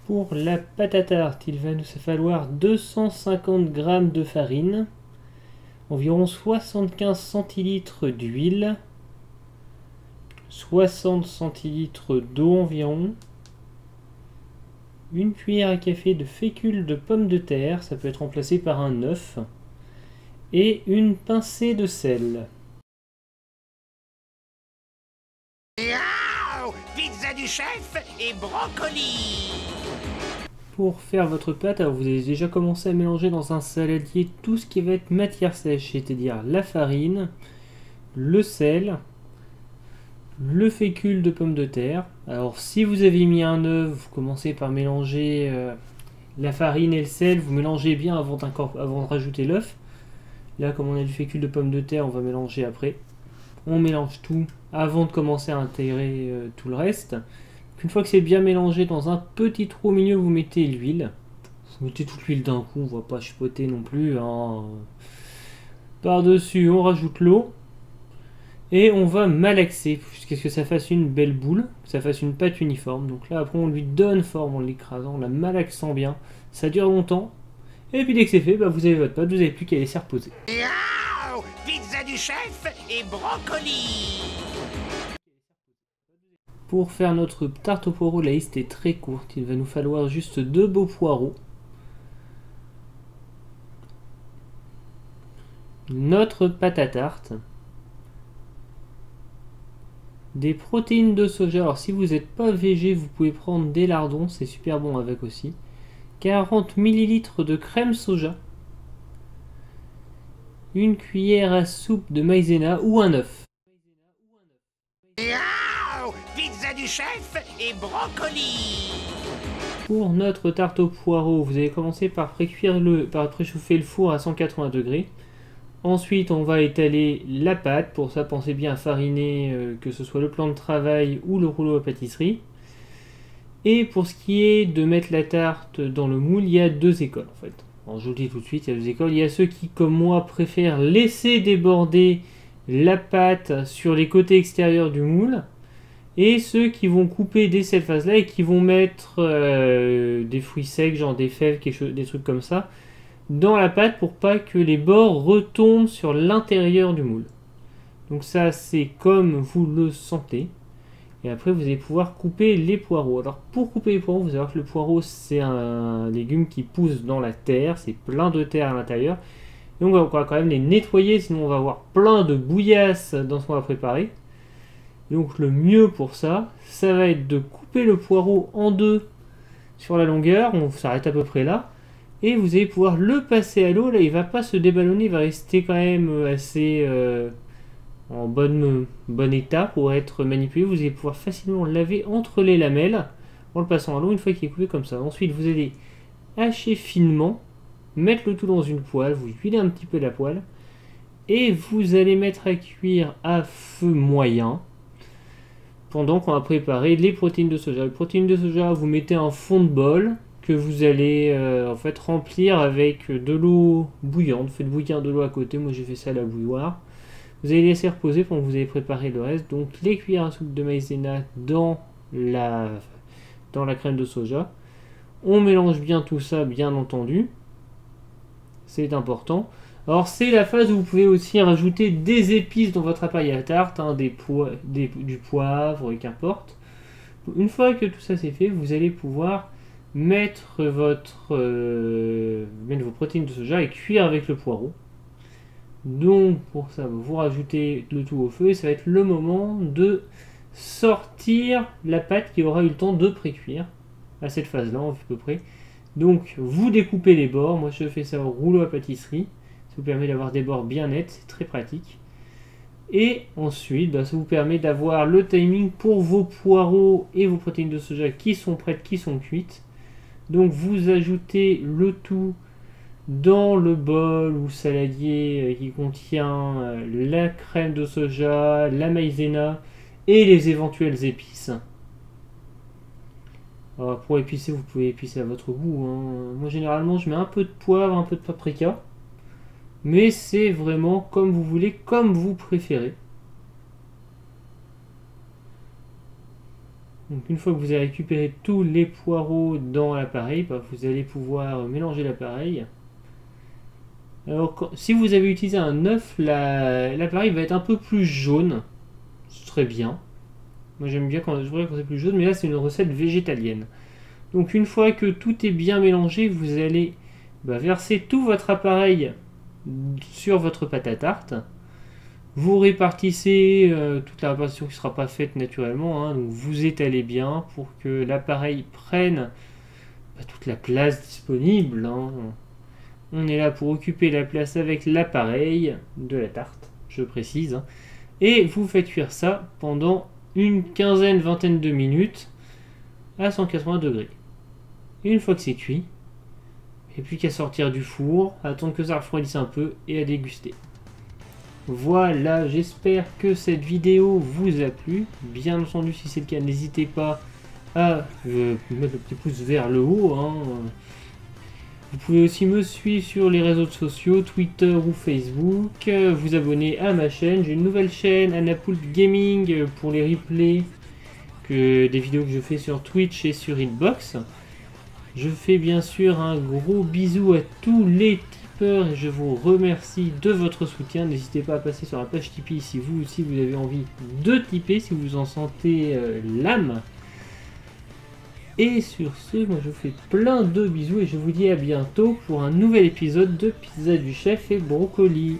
Pour la pâte à tarte, il va nous falloir 250 g de farine, environ 75 centilitres d'huile, 60 centilitres d'eau environ, une cuillère à café de fécule de pommes de terre, ça peut être remplacé par un œuf, et une pincée de sel. Pizza du chef et brocoli. Pour faire votre pâte, alors vous avez déjà commencé à mélanger dans un saladier tout ce qui va être matière sèche, c'est-à-dire la farine, le sel, le fécule de pommes de terre. Alors si vous avez mis un œuf, vous commencez par mélanger la farine et le sel, vous mélangez bien avant de rajouter l'œuf. Là, comme on a du fécule de pommes de terre, on va mélanger après. On mélange tout avant de commencer à intégrer tout le reste. Une fois que c'est bien mélangé, dans un petit trou au milieu, vous mettez l'huile. Vous mettez toute l'huile d'un coup, on ne va pas chipoter non plus. Hein. Par-dessus, on rajoute l'eau. Et on va malaxer jusqu'à ce que ça fasse une belle boule, que ça fasse une pâte uniforme. Donc là, après, on lui donne forme en l'écrasant, en la malaxant bien. Ça dure longtemps. Et puis dès que c'est fait, bah, vous avez votre pâte, vous n'avez plus qu'à laisser reposer. Pizza du chef et brocoli. Pour faire notre tarte aux poireaux, la liste est très courte. Il va nous falloir juste 2 beaux poireaux, notre pâte à tarte, des protéines de soja. Alors si vous n'êtes pas végé, vous pouvez prendre des lardons, c'est super bon avec aussi. 40 ml de crème soja, une cuillère à soupe de maïzena ou un œuf. Pizza du chef et brocoli. Pour notre tarte aux poireaux, vous allez commencer par préchauffer le four à 180 degrés. Ensuite, on va étaler la pâte. Pour ça, pensez bien à fariner, que ce soit le plan de travail ou le rouleau à pâtisserie. Et pour ce qui est de mettre la tarte dans le moule, il y a 2 écoles en fait. Alors, je vous le dis tout de suite, il y a 2 écoles. Il y a ceux qui, comme moi, préfèrent laisser déborder la pâte sur les côtés extérieurs du moule. Et ceux qui vont couper dès cette phase-là et qui vont mettre des fruits secs, genre des fèves, des trucs comme ça, dans la pâte pour pas que les bords retombent sur l'intérieur du moule. Donc ça, c'est comme vous le sentez. Et après, vous allez pouvoir couper les poireaux. Alors pour couper les poireaux, vous allez voir que le poireau, c'est un légume qui pousse dans la terre. C'est plein de terre à l'intérieur. Donc on va quand même les nettoyer, sinon on va avoir plein de bouillasse dans ce qu'on va préparer. Donc le mieux pour ça, ça va être de couper le poireau en 2 sur la longueur, on s'arrête à peu près là, et vous allez pouvoir le passer à l'eau. Là il va pas se déballonner, il va rester quand même assez en bon état pour être manipulé. Vous allez pouvoir facilement le laver entre les lamelles en le passant à l'eau une fois qu'il est coupé comme ça. Ensuite vous allez hacher finement, mettre le tout dans une poêle, vous huilez un petit peu la poêle, et vous allez mettre à cuire à feu moyen. Pendant qu'on va préparer les protéines de soja. Les protéines de soja, vous mettez un fond de bol que vous allez en fait remplir avec de l'eau bouillante. Faites bouillir de l'eau à côté. Moi j'ai fait ça à la bouilloire. Vous allez laisser reposer pendant que vous allez préparer le reste. Donc les cuillères à soupe de maïzena dans la crème de soja. On mélange bien tout ça, bien entendu. C'est important. Alors c'est la phase où vous pouvez aussi rajouter des épices dans votre appareil à tarte, hein, du poivre, qu'importe. Une fois que tout ça c'est fait, vous allez pouvoir mettre vos protéines de soja et cuire avec le poireau. Donc pour ça, vous rajoutez le tout au feu et ça va être le moment de sortir la pâte qui aura eu le temps de pré-cuire à cette phase-là à peu près. Donc vous découpez les bords, moi je fais ça au rouleau à pâtisserie. Ça vous permet d'avoir des bords bien nets, c'est très pratique. Et ensuite, ça vous permet d'avoir le timing pour vos poireaux et vos protéines de soja qui sont prêtes, qui sont cuites. Donc vous ajoutez le tout dans le bol ou saladier qui contient la crème de soja, la maïzena et les éventuelles épices. Alors, pour épicer, vous pouvez épicer à votre goût, hein. Moi généralement je mets un peu de poivre, un peu de paprika. Mais c'est vraiment comme vous voulez, comme vous préférez. Donc une fois que vous avez récupéré tous les poireaux dans l'appareil, vous allez pouvoir mélanger l'appareil. Alors si vous avez utilisé un œuf, l'appareil va être un peu plus jaune. Ce serait bien. Moi j'aime bien quand c'est plus jaune, mais là c'est une recette végétalienne. Donc une fois que tout est bien mélangé, vous allez verser tout votre appareil sur votre pâte à tarte. Vous répartissez toute la répartition qui ne sera pas faite naturellement, hein, donc vous étalez bien pour que l'appareil prenne toute la place disponible, hein. On est là pour occuper la place avec l'appareil de la tarte, je précise, hein. Et vous faites cuire ça pendant une quinzaine, vingtaine de minutes à 180 degrés. Et une fois que c'est cuit, il n'y a plus qu'à sortir du four, à attendre que ça refroidisse un peu et à déguster. Voilà, j'espère que cette vidéo vous a plu. Bien entendu, si c'est le cas, n'hésitez pas à mettre le petit pouce vers le haut, hein. Vous pouvez aussi me suivre sur les réseaux sociaux, Twitter ou Facebook, vous abonner à ma chaîne. J'ai une nouvelle chaîne, Anapulp Gaming, pour les replays des vidéos que je fais sur Twitch et sur Hitbox. Je fais bien sûr un gros bisou à tous les tipeurs et je vous remercie de votre soutien. N'hésitez pas à passer sur la page Tipeee si vous aussi vous avez envie de tiper, si vous en sentez l'âme. Et sur ce, moi je vous fais plein de bisous et je vous dis à bientôt pour un nouvel épisode de Pizza du Chef et Brocoli.